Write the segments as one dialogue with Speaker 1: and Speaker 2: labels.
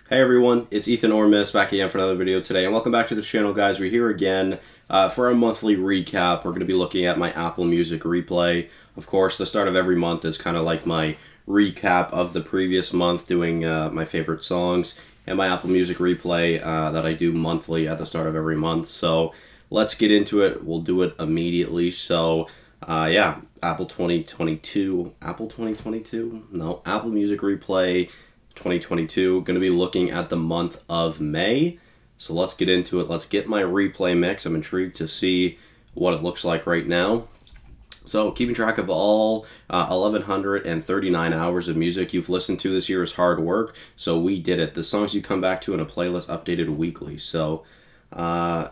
Speaker 1: Hey everyone, it's Ethan Ormis back again for another video today, and welcome back to the channel, guys. We're here again for our monthly recap. We're going to be looking at my Apple Music replay. Of course, the start of every month is kind of like my recap of the previous month, doing my favorite songs, and my Apple Music replay that I do monthly at the start of every month. So let's get into it. We'll do it immediately. So yeah, Apple 2022, Apple 2022? No, Apple Music replay 2022. Going to be looking at the month of May. So let's get into it. Let's get my replay mix. I'm intrigued to see what it looks like right now. So keeping track of all 1,139 hours of music you've listened to this year is hard work. So we did it. The songs you come back to in a playlist updated weekly. So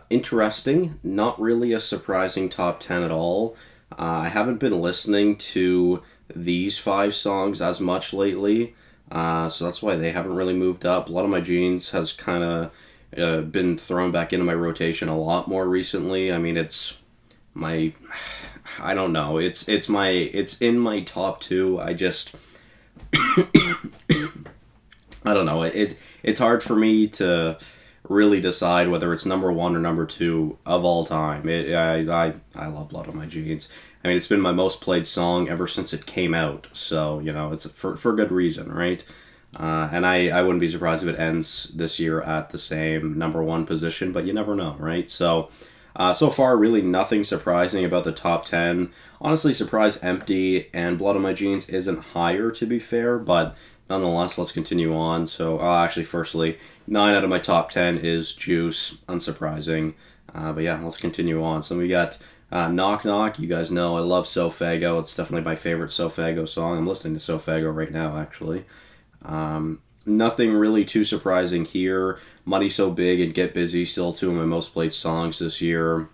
Speaker 1: interesting. Not really a surprising top 10 at all. I haven't been listening to these 5 songs as much lately. So that's why they haven't really moved up. Blood on My Jeans has kind of been thrown back into my rotation a lot more recently. I mean, it's my, I don't know. It's in my top 2. I just, I don't know. It's hard for me to really decide whether it's number 1 or number 2 of all time. I love Blood on My Jeans. I mean, it's been my most played song ever since it came out, so, you know, it's for good reason, right? And I wouldn't be surprised if it ends this year at the same number 1 position, but you never know, right? So, so far, really nothing surprising about the top 10. Honestly, Surprise Empty and Blood on My Jeans isn't higher, to be fair, but nonetheless, let's continue on. So, actually, firstly, 9 out of my top 10 is Juice, unsurprising. But yeah, let's continue on. So we got Knock Knock. You guys know I love Sofago. It's definitely my favorite Sofago song. I'm listening to Sofago right now, actually. Nothing really too surprising here. Money So Big and Get Busy, still 2 of my most played songs this year.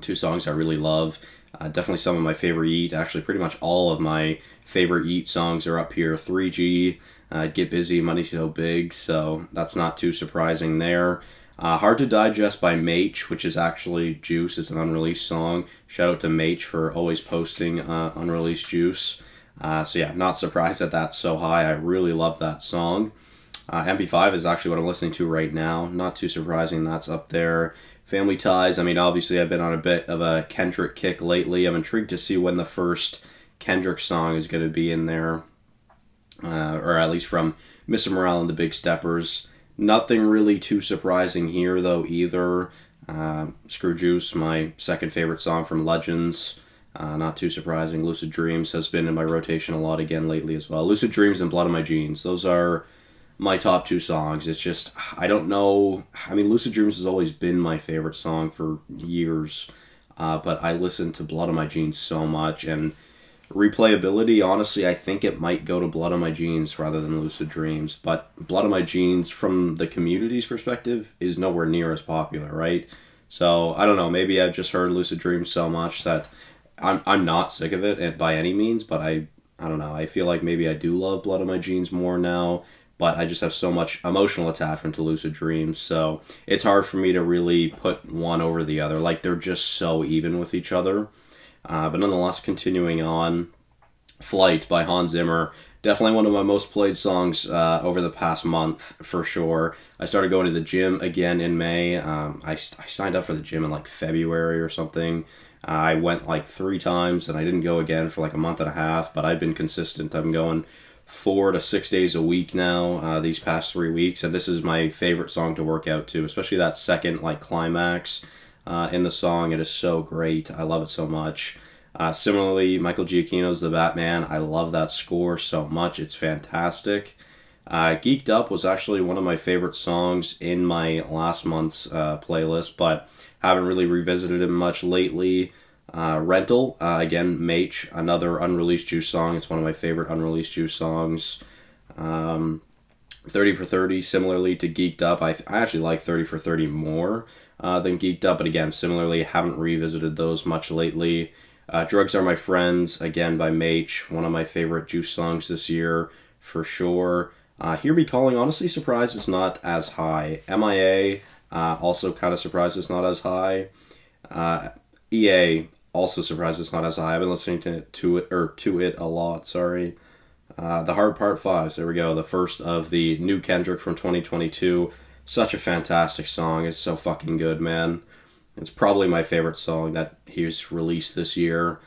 Speaker 1: 2 songs I really love. Definitely some of my favorite Yeat. Actually, pretty much all of my favorite Yeat songs are up here. 3G, Get Busy, Money So Big, so that's not too surprising there. Hard to Digest by Mach, which is actually Juice. It's an unreleased song. Shout out to Mach for always posting unreleased Juice. So yeah, not surprised that that's so high. I really love that song. MP5 is actually what I'm listening to right now. Not too surprising that's up there. Family Ties, I mean, obviously I've been on a bit of a Kendrick kick lately. I'm intrigued to see when the first Kendrick song is going to be in there. Or at least from Mr. Morale and the Big Steppers. Nothing really too surprising here, though, either. Screw Juice, my second favorite song from Legends. Not too surprising. Lucid Dreams has been in my rotation a lot again lately as well. Lucid Dreams and Blood on My Jeans. Those are my top 2 songs. It's just, I don't know. I mean, Lucid Dreams has always been my favorite song for years. But I listen to Blood on My Jeans so much, and replayability, honestly, I think it might go to Blood on My Jeans rather than Lucid Dreams. But Blood on My Jeans, from the community's perspective, is nowhere near as popular, right? So, I don't know, maybe I've just heard Lucid Dreams so much that I'm not sick of it by any means, but I don't know, I feel like maybe I do love Blood on My Jeans more now, but I just have so much emotional attachment to Lucid Dreams, so it's hard for me to really put one over the other. Like, they're just so even with each other. But nonetheless, continuing on, Flight by Hans Zimmer. Definitely one of my most played songs over the past month, for sure. I started going to the gym again in May. I signed up for the gym in like February or something. I went like 3 times, and I didn't go again for like a month and a half, but I've been consistent. I've been going 4 to 6 days a week now, these past 3 weeks, and this is my favorite song to work out to, especially that second like climax in the song. It is so great. I love it so much. Similarly, Michael Giacchino's The Batman. I love that score so much. It's fantastic. Geeked Up was actually one of my favorite songs in my last month's playlist, but haven't really revisited it much lately. Rental, again, Mach, another unreleased Juice song. It's one of my favorite unreleased Juice songs. 30 for 30, similarly to Geeked Up. I actually like 30 for 30 more than Geeked Up, but again, similarly, haven't revisited those much lately. Drugs Are My Friends, again by Mach, one of my favorite Juice songs this year, for sure. Hear Me Calling, honestly surprised it's not as high. MIA, also kind of surprised it's not as high. EA, also surprised it's not as high. I've been listening to it a lot, sorry. The Hard Part 5s, there we go. The first of the new Kendrick from 2022. Such a fantastic song. It's so fucking good, man. It's probably my favorite song that he's released this year.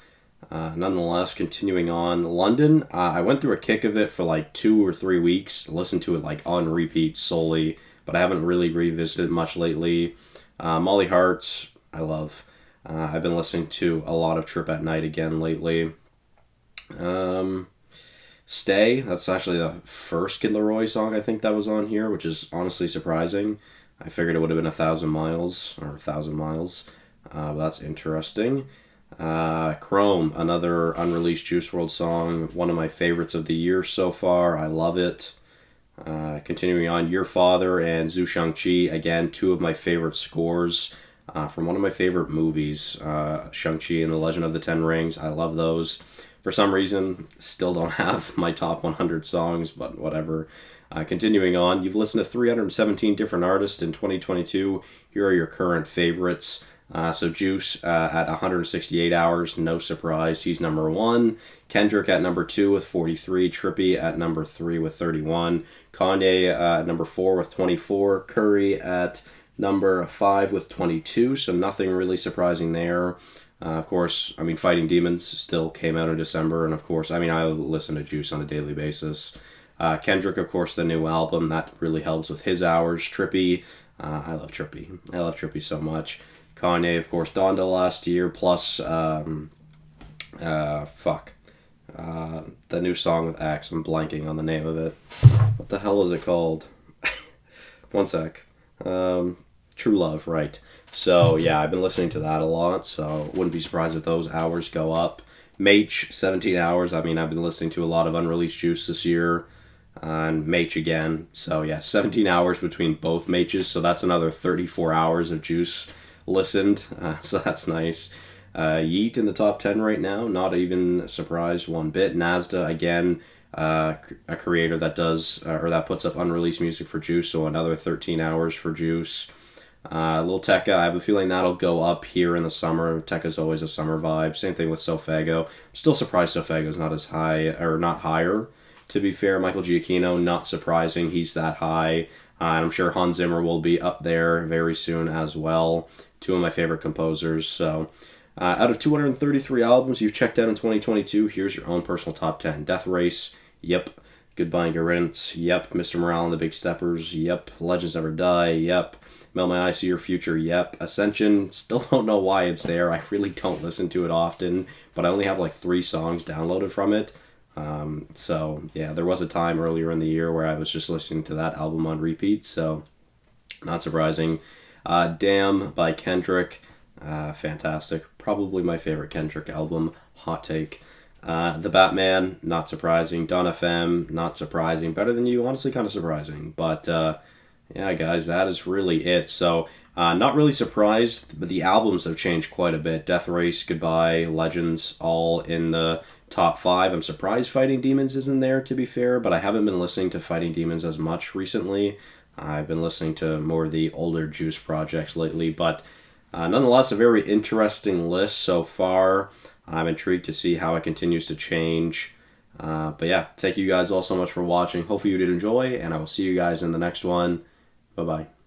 Speaker 1: Nonetheless, continuing on, London, I went through a kick of it for like 2 or 3 weeks, listened to it like on repeat solely, but I haven't really revisited much lately. Molly Hart, I love. I've been listening to a lot of Trip at Night again lately. Um, Stay, that's actually the first Kid Laroi song I think that was on here, which is honestly surprising. I figured it would have been 1,000 miles or 1,000 miles. But that's interesting. Chrome, another unreleased Juice World song, one of my favorites of the year so far. I love it. Continuing on, Your Father and Zhu Shang-Chi, again, two of my favorite scores from one of my favorite movies, Shang-Chi and the Legend of the Ten Rings. I love those. For some reason, still don't have my top 100 songs, but whatever. Continuing on, you've listened to 317 different artists in 2022. Here are your current favorites. So Juice at 168 hours, no surprise, he's number one. Kendrick at number 2 with 43. Trippie at number 3 with 31. Kanye at number 4 with 24. Curry at number 5 with 22, so nothing really surprising there. Of course, I mean, Fighting Demons still came out in December, and of course, I mean, I listen to Juice on a daily basis. Kendrick, of course, the new album, that really helps with his hours. Trippie, I love Trippie. I love Trippie so much. Kanye, of course, Donda last year, plus, the new song with X. I'm blanking on the name of it. What the hell is it called? One sec. True Love, right. So, yeah, I've been listening to that a lot, so wouldn't be surprised if those hours go up. Mach, 17 hours. I mean, I've been listening to a lot of unreleased Juice this year, and Mach again. So, yeah, 17 hours between both Machs, so that's another 34 hours of Juice listened, so that's nice. Yeet in the top 10 right now, not even surprised one bit. Nasda, again, a creator that does, or that puts up unreleased music for Juice, so another 13 hours for Juice. Lil Tecca, I have a feeling that'll go up here in the summer. Tecca's always a summer vibe. Same thing with Sofago. I'm still surprised Sofago's not as high, or not higher, to be fair. Michael Giacchino, not surprising. He's that high. And I'm sure Hans Zimmer will be up there very soon as well. Two of my favorite composers. So, out of 233 albums you've checked out in 2022, here's your own personal top 10. Death Race, yep. Goodbye and Riddance, yep. Mr. Morale and the Big Steppers, yep. Legends Never Die, yep. Melt My Eyes, See Your Future, yep. Ascension, still don't know why it's there. I really don't listen to it often, but I only have like 3 songs downloaded from it. So, yeah, there was a time earlier in the year where I was just listening to that album on repeat, so not surprising. Damn by Kendrick, fantastic. Probably my favorite Kendrick album, hot take. The Batman, not surprising. Don FM, not surprising. Better Than You, honestly kind of surprising. But, yeah, guys, that is really it. So, not really surprised, but the albums have changed quite a bit. Death Race, Goodbye, Legends, all in the top 5. I'm surprised Fighting Demons isn't there, to be fair, but I haven't been listening to Fighting Demons as much recently. I've been listening to more of the older Juice projects lately, but nonetheless, a very interesting list so far. I'm intrigued to see how it continues to change. But yeah, thank you guys all so much for watching. Hopefully you did enjoy, and I will see you guys in the next one. Bye-bye.